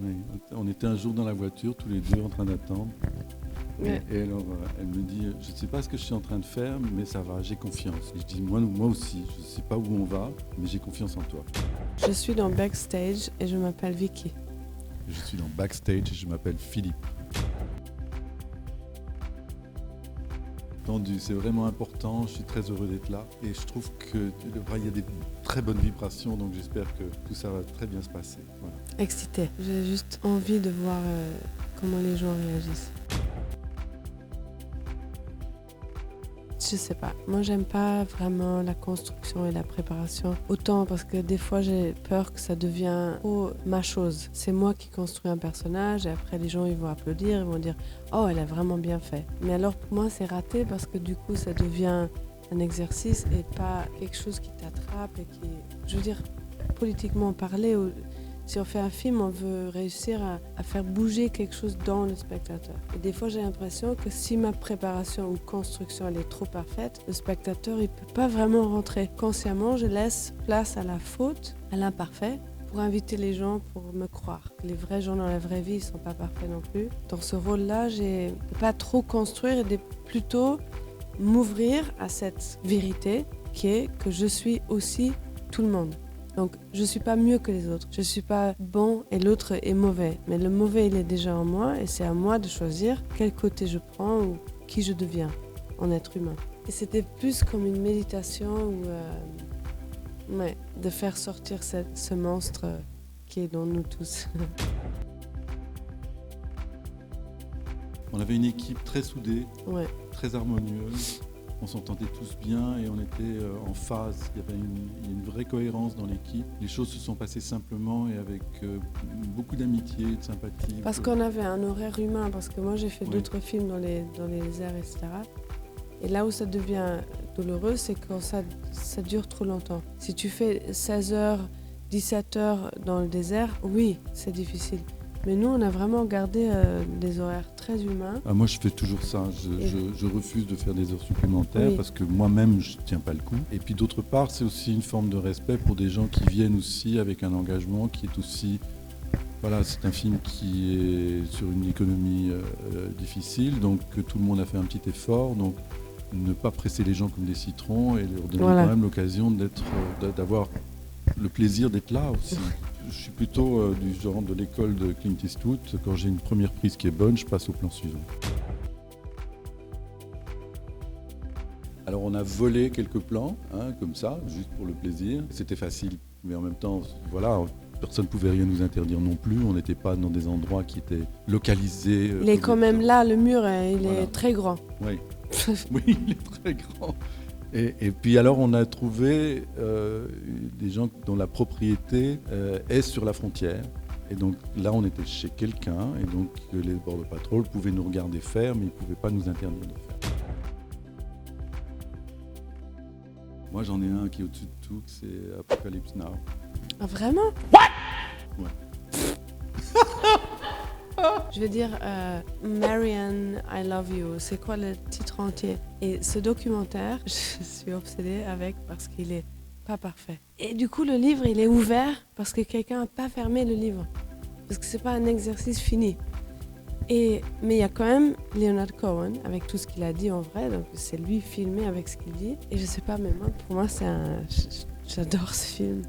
Oui. On était un jour dans la voiture, tous les deux, en train d'attendre. Ouais. Et alors, elle me dit, je ne sais pas ce que je suis en train de faire, mais ça va, j'ai confiance. Et je dis, moi aussi, je ne sais pas où on va, mais j'ai confiance en toi. Je suis dans Backstage et je m'appelle Vicky. Je suis dans Backstage et je m'appelle Philippe. Tendu, c'est vraiment important, je suis très heureux d'être là. Et je trouve qu'il y a des très bonnes vibrations, donc j'espère que tout ça va très bien se passer. Voilà. Excitée. J'ai juste envie de voir comment les gens réagissent. Je sais pas. Moi, j'aime pas vraiment la construction et la préparation. Autant parce que des fois, j'ai peur que ça devienne ma chose. C'est moi qui construis un personnage et après, les gens, ils vont applaudir, ils vont dire « Oh, elle a vraiment bien fait ». Mais alors, pour moi, c'est raté parce que du coup, ça devient un exercice et pas quelque chose qui t'attrape et qui... Je veux dire, politiquement parler... Si on fait un film, on veut réussir à faire bouger quelque chose dans le spectateur. Et des fois, j'ai l'impression que si ma préparation ou construction elle est trop parfaite, le spectateur il peut pas vraiment rentrer. Consciemment, je laisse place à la faute, à l'imparfait, pour inviter les gens pour me croire. Les vrais gens dans la vraie vie, ils sont pas parfaits non plus. Dans ce rôle-là, j'ai de pas trop construire et de plutôt m'ouvrir à cette vérité qui est que je suis aussi tout le monde. Donc, je ne suis pas mieux que les autres. Je ne suis pas bon et l'autre est mauvais. Mais le mauvais, il est déjà en moi et c'est à moi de choisir quel côté je prends ou qui je deviens en être humain. Et c'était plus comme une méditation de faire sortir ce monstre qui est dans nous tous. On avait une équipe très soudée, Ouais. très harmonieuse. On s'entendait tous bien et on était en phase. Il y avait une vraie cohérence dans l'équipe. Les choses se sont passées simplement et avec beaucoup d'amitié et de sympathie. Parce qu'on avait un horaire humain, parce que moi j'ai fait Oui. d'autres films dans les airs, etc. Et là où ça devient douloureux, c'est quand ça dure trop longtemps. Si tu fais 16 heures, 17 heures dans le désert, oui, c'est difficile. Mais nous, on a vraiment gardé des horaires très humains. Ah, moi, je fais toujours ça. Je refuse de faire des heures supplémentaires Oui. parce que moi-même, je ne tiens pas le coup. Et puis d'autre part, c'est aussi une forme de respect pour des gens qui viennent aussi avec un engagement qui est aussi... Voilà, c'est un film qui est sur une économie difficile, donc tout le monde a fait un petit effort. Donc ne pas presser les gens comme des citrons et leur donner Voilà. quand même l'occasion d'avoir le plaisir d'être là aussi. Je suis plutôt du genre de l'école de Clint Eastwood. Quand j'ai une première prise qui est bonne, je passe au plan suivant. Alors on a volé quelques plans, comme ça, juste pour le plaisir. C'était facile, mais en même temps, voilà, personne ne pouvait rien nous interdire non plus. On n'était pas dans des endroits qui étaient localisés. Il est quand même là, le mur, il Voilà. est très grand. Oui, oui, il est très grand. Et puis alors on a trouvé des gens dont la propriété est sur la frontière. Et donc là on était chez quelqu'un et donc les border patrol pouvaient nous regarder faire mais ils ne pouvaient pas nous interdire de faire. Moi j'en ai un qui est au-dessus de tout, c'est Apocalypse Now. Ah, vraiment? Ouais. Je veux dire, Marianne, I Love You, c'est quoi le titre entier? Et ce documentaire, je suis obsédée avec parce qu'il est pas parfait. Et du coup, le livre, il est ouvert parce que quelqu'un n'a pas fermé le livre. Parce que c'est pas un exercice fini. Mais il y a quand même Leonard Cohen avec tout ce qu'il a dit en vrai, donc c'est lui filmé avec ce qu'il dit. Et je sais pas, mais moi, pour moi, j'adore ce film.